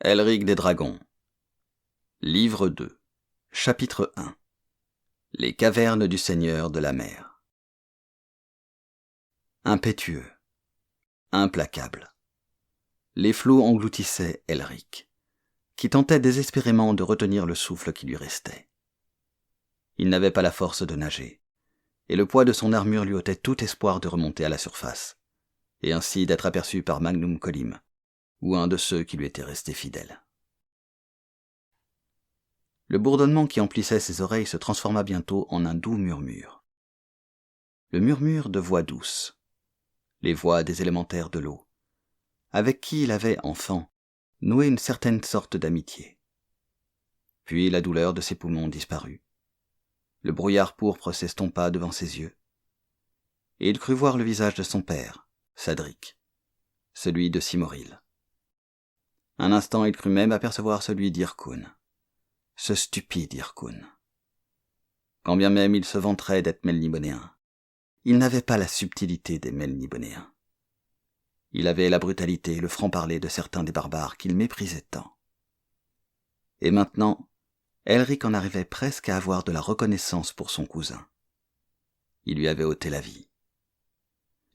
Elric des Dragons. Livre 2. Chapitre 1. Les cavernes du Seigneur de la Mer. Impétueux. Implacable. Les flots engloutissaient Elric, qui tentait désespérément de retenir le souffle qui lui restait. Il n'avait pas la force de nager, et le poids de son armure lui ôtait tout espoir de remonter à la surface, et ainsi d'être aperçu par Magnum Collim, ou un de ceux qui lui étaient restés fidèles. Le bourdonnement qui emplissait ses oreilles se transforma bientôt en un doux murmure. Le murmure de voix douces, les voix des élémentaires de l'eau, avec qui il avait, enfant, noué une certaine sorte d'amitié. Puis la douleur de ses poumons disparut. Le brouillard pourpre s'estompa devant ses yeux, et il crut voir le visage de son père, Sadric, celui de Simoril. Un instant il crut même apercevoir celui d'Hyrkoun, ce stupide Hyrkoun. Quand bien même il se vanterait d'être Melnibonéen, il n'avait pas la subtilité des Melnibonéens. Il avait la brutalité et le franc-parler de certains des barbares qu'il méprisait tant. Et maintenant, Elric en arrivait presque à avoir de la reconnaissance pour son cousin. Il lui avait ôté la vie.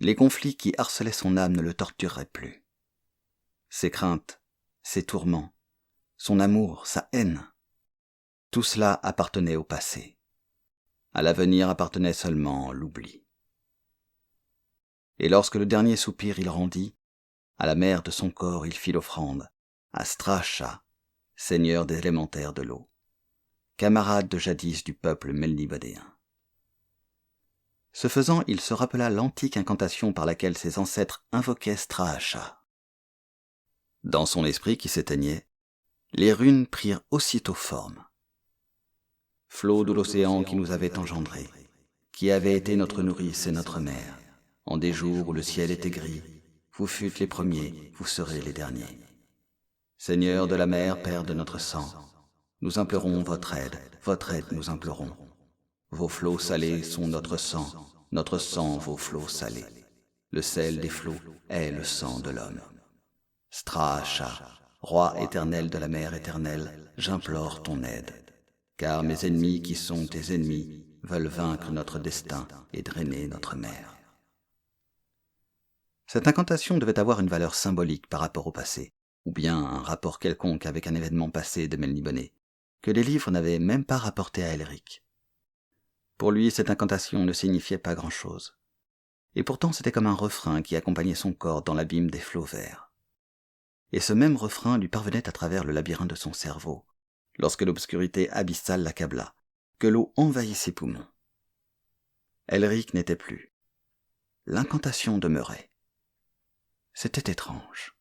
Les conflits qui harcelaient son âme ne le tortureraient plus. Ses craintes, ses tourments, son amour, sa haine, tout cela appartenait au passé. À l'avenir appartenait seulement l'oubli. Et lorsque le dernier soupir il rendit, à la mère de son corps il fit l'offrande, à Stracha, seigneur des élémentaires de l'eau, camarade de jadis du peuple melnibodéen. Ce faisant, il se rappela l'antique incantation par laquelle ses ancêtres invoquaient Stracha. Dans son esprit qui s'éteignait, les runes prirent aussitôt forme. Flot de l'océan qui nous avait engendrés, qui avait été notre nourrice et notre mère, en des jours où le ciel était gris, vous fûtes les premiers, vous serez les derniers. Seigneur de la mer, Père de notre sang, nous implorons votre aide nous implorons. Vos flots salés sont notre sang vos flots salés. Le sel des flots est le sang de l'homme. Stracha, roi éternel de la mer éternelle, j'implore ton aide. Car mes ennemis qui sont tes ennemis veulent vaincre notre destin et drainer notre mer. Cette incantation devait avoir une valeur symbolique par rapport au passé, ou bien un rapport quelconque avec un événement passé de Melniboné, que les livres n'avaient même pas rapporté à Elric. Pour lui, cette incantation ne signifiait pas grand-chose. Et pourtant c'était comme un refrain qui accompagnait son corps dans l'abîme des flots verts. Et ce même refrain lui parvenait à travers le labyrinthe de son cerveau, lorsque l'obscurité abyssale l'accabla, que l'eau envahit ses poumons. Elric n'était plus. L'incantation demeurait. C'était étrange.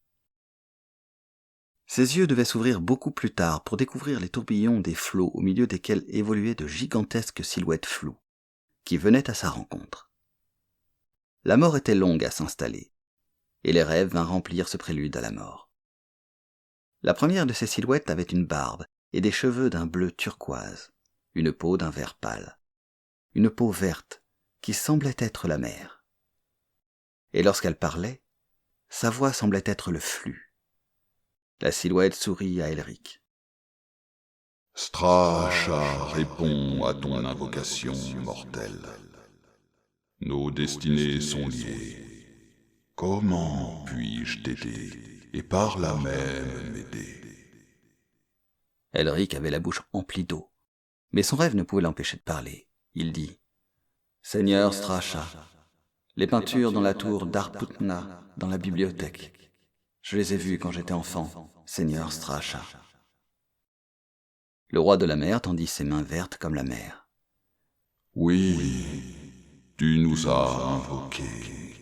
Ses yeux devaient s'ouvrir beaucoup plus tard pour découvrir les tourbillons des flots au milieu desquels évoluaient de gigantesques silhouettes floues, qui venaient à sa rencontre. La mort était longue à s'installer, et les rêves vinrent remplir ce prélude à la mort. La première de ces silhouettes avait une barbe et des cheveux d'un bleu turquoise, une peau d'un vert pâle, une peau verte qui semblait être la mer. Et lorsqu'elle parlait, sa voix semblait être le flux. La silhouette sourit à Elric. Stracha répond à ton invocation mortelle. Nos destinées sont liées. Comment puis-je t'aider et par là même m'aider? Elric avait la bouche emplie d'eau, mais son rêve ne pouvait l'empêcher de parler. Il dit « Seigneur Stracha, les peintures dans la tour d'Arputna, dans la bibliothèque, je les ai vues quand j'étais enfant, Seigneur Stracha. » Le roi de la mer tendit ses mains vertes comme la mer. « Oui, tu nous as invoqués.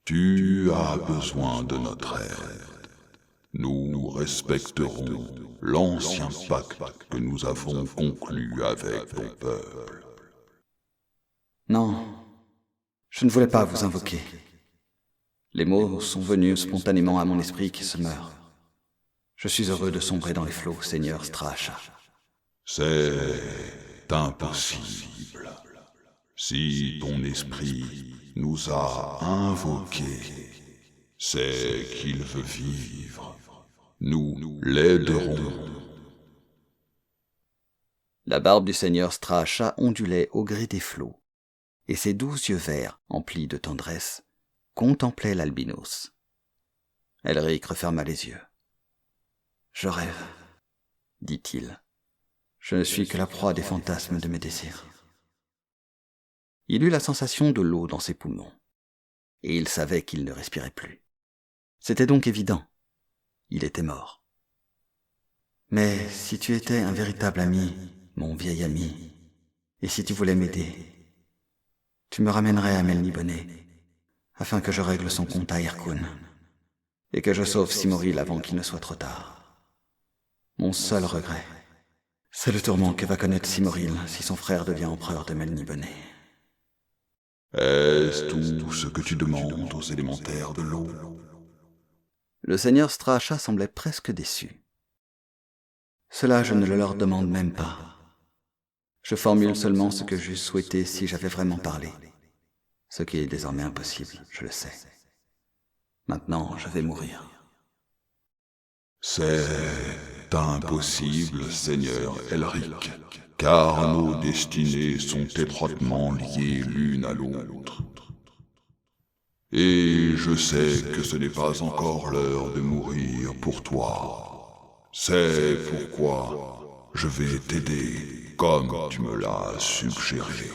Tu as besoin de notre aide. Nous respecterons l'ancien pacte que nous avons conclu avec ton peuple. » Non, je ne voulais pas vous invoquer. Les mots sont venus spontanément à mon esprit qui se meurt. Je suis heureux de sombrer dans les flots, Seigneur Stracha. C'est impossible. Si ton esprit nous a invoqués, c'est qu'il veut vivre. Nous l'aiderons. La barbe du seigneur Straacha ondulait au gré des flots, et ses doux yeux verts, emplis de tendresse, contemplaient l'albinos. Elric referma les yeux. « Je rêve, dit-il. Je ne suis que la proie des fantasmes de mes désirs. » Il eut la sensation de l'eau dans ses poumons, et il savait qu'il ne respirait plus. C'était donc évident. Il était mort. « Mais si tu étais un véritable ami, mon vieil ami, et si tu voulais m'aider, tu me ramènerais à Melniboné, afin que je règle son compte à Irkun, et que je sauve Simoril avant qu'il ne soit trop tard. Mon seul regret, c'est le tourment que va connaître Simoril si son frère devient empereur de Melniboné. » Est-ce tout ce que tu demandes aux élémentaires de l'eau? Le seigneur Straacha semblait presque déçu. Cela, je ne le leur demande même pas. Je formule seulement ce que j'eusse souhaité si j'avais vraiment parlé. Ce qui est désormais impossible, je le sais. Maintenant, je vais mourir. C'est impossible, Seigneur Elric, car nos destinées sont étroitement liées l'une à l'autre. Et je sais que ce n'est pas encore l'heure de mourir pour toi. C'est pourquoi je vais t'aider comme tu me l'as suggéré.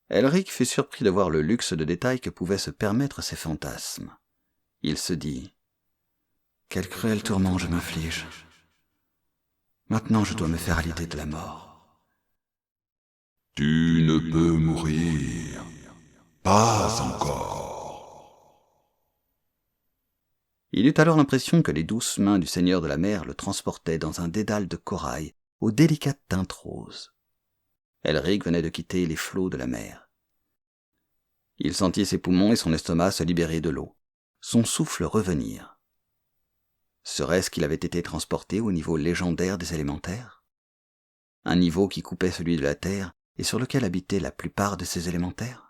Elric fut surpris de voir le luxe de détails que pouvaient se permettre ces fantasmes. Il se dit « Quel cruel tourment je m'inflige. Maintenant je dois me faire à l'idée de la mort. » Tu ne peux mourir. Pas encore. Il eut alors l'impression que les douces mains du seigneur de la mer le transportaient dans un dédale de corail aux délicates teintes roses. Elric venait de quitter les flots de la mer. Il sentit ses poumons et son estomac se libérer de l'eau, son souffle revenir. Serait-ce qu'il avait été transporté au niveau légendaire des élémentaires? Un niveau qui coupait celui de la terre et sur lequel habitaient la plupart de ces élémentaires?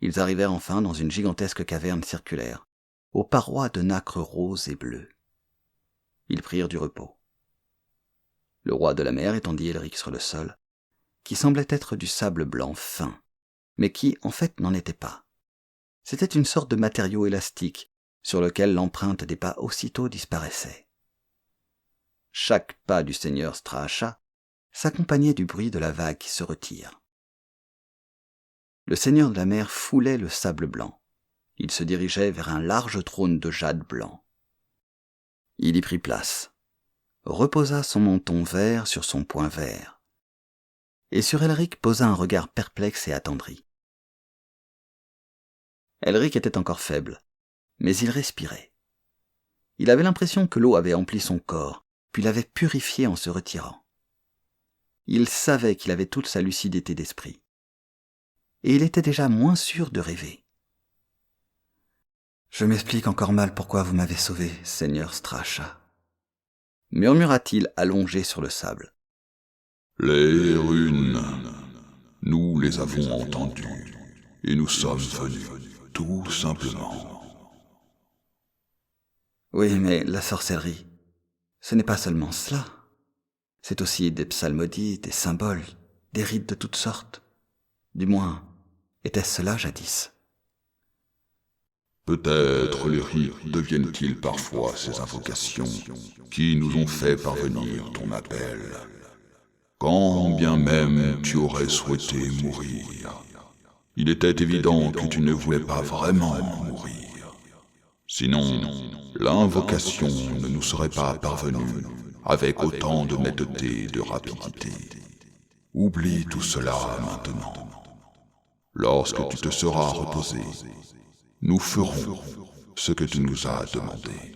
Ils arrivèrent enfin dans une gigantesque caverne circulaire, aux parois de nacre rose et bleu. Ils prirent du repos. Le roi de la mer étendit Elric sur le sol, qui semblait être du sable blanc fin, mais qui, en fait, n'en était pas. C'était une sorte de matériau élastique, sur lequel l'empreinte des pas aussitôt disparaissait. Chaque pas du seigneur Straacha s'accompagnait du bruit de la vague qui se retire. Le seigneur de la mer foulait le sable blanc. Il se dirigeait vers un large trône de jade blanc. Il y prit place, reposa son menton vert sur son poing vert, et sur Elric posa un regard perplexe et attendri. Elric était encore faible, mais il respirait. Il avait l'impression que l'eau avait empli son corps, puis l'avait purifié en se retirant. Il savait qu'il avait toute sa lucidité d'esprit. Et il était déjà moins sûr de rêver. « Je m'explique encore mal pourquoi vous m'avez sauvé, seigneur Straacha, » murmura-t-il allongé sur le sable. « Les runes, nous les avons entendues, et nous sommes venus, tout simplement. » Oui, mais la sorcellerie, ce n'est pas seulement cela. C'est aussi des psalmodies, des symboles, des rites de toutes sortes. Du moins, était-ce cela jadis? Peut-être les rites deviennent-ils parfois ces invocations qui nous ont fait parvenir ton appel. Quand bien même tu aurais souhaité mourir, il était évident que tu ne voulais pas vraiment mourir. Sinon, l'invocation ne nous serait pas parvenue avec autant de netteté et de rapidité. Oublie tout cela maintenant. Lorsque tu te seras reposé, nous ferons ce que tu nous as demandé.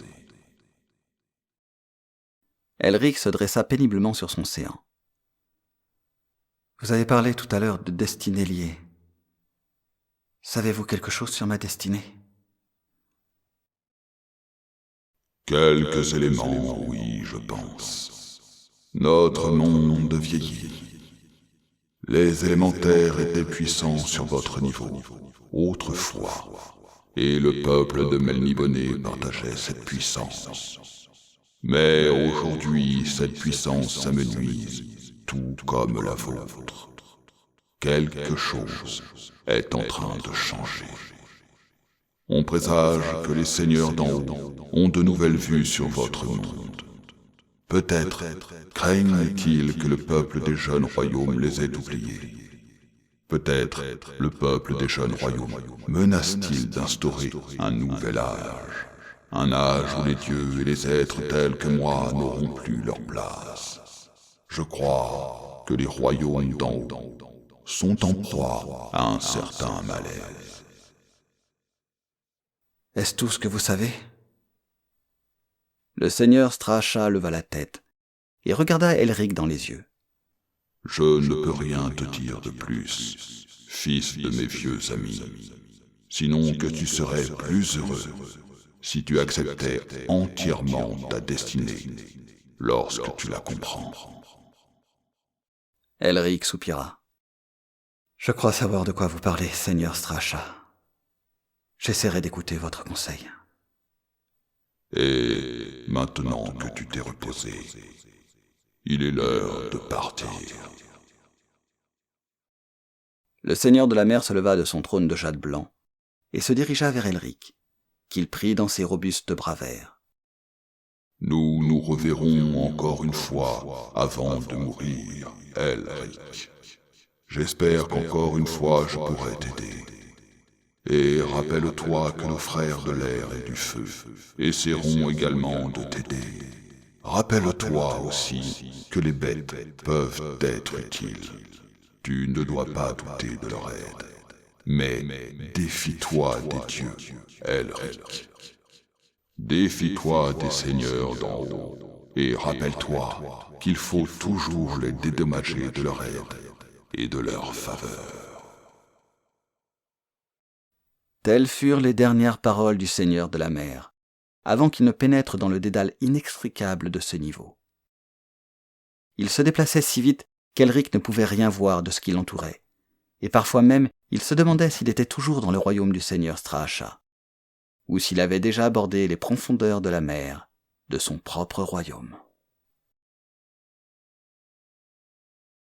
Elric se dressa péniblement sur son séant. Vous avez parlé tout à l'heure de destinée liée. Savez-vous quelque chose sur ma destinée? Quelques éléments, oui, je pense. Notre monde vieillit. Les élémentaires étaient puissants sur votre niveau, autrefois. et le peuple de Melniboné partageait cette puissance. Mais aujourd'hui, cette puissance s'amenuise, tout comme la vôtre. Quelque chose est en train de changer. On présage que les seigneurs d'en haut ont de nouvelles vues sur votre monde. Peut-être craignent-ils que le peuple des jeunes royaumes les ait oubliés. Peut-être le peuple des jeunes royaumes menace-t-il d'instaurer un nouvel âge. Un âge où les dieux et les êtres tels que moi n'auront plus leur place. Je crois que les royaumes d'en haut sont en proie à un certain malaise. Est-ce tout ce que vous savez ? Le seigneur Strasha leva la tête et regarda Elric dans les yeux. Je ne peux rien te dire de plus, fils de mes vieux amis, sinon que tu serais plus heureux si tu acceptais entièrement ta destinée lorsque tu la comprends. Elric soupira. Je crois savoir de quoi vous parlez, seigneur Strasha. J'essaierai d'écouter votre conseil. Et maintenant que tu t'es reposé, il est l'heure de partir. Le seigneur de la mer se leva de son trône de jade blanc et se dirigea vers Elric, qu'il prit dans ses robustes bras verts. Nous nous reverrons encore une fois avant de mourir, Elric. J'espère qu'encore une fois je pourrai t'aider. Et rappelle-toi que nos frères de l'air et du feu essaieront également de t'aider. Rappelle-toi aussi que les bêtes peuvent être utiles. Tu ne dois pas douter de leur aide. Mais défie-toi des dieux, Elric. Défie-toi des seigneurs d'en haut. Et rappelle-toi qu'il faut toujours les dédommager de leur aide et de leur faveur. Telles furent les dernières paroles du seigneur de la mer, avant qu'il ne pénètre dans le dédale inextricable de ce niveau. Il se déplaçait si vite qu'Elric ne pouvait rien voir de ce qui l'entourait, et parfois même il se demandait s'il était toujours dans le royaume du seigneur Strasha, ou s'il avait déjà abordé les profondeurs de la mer de son propre royaume.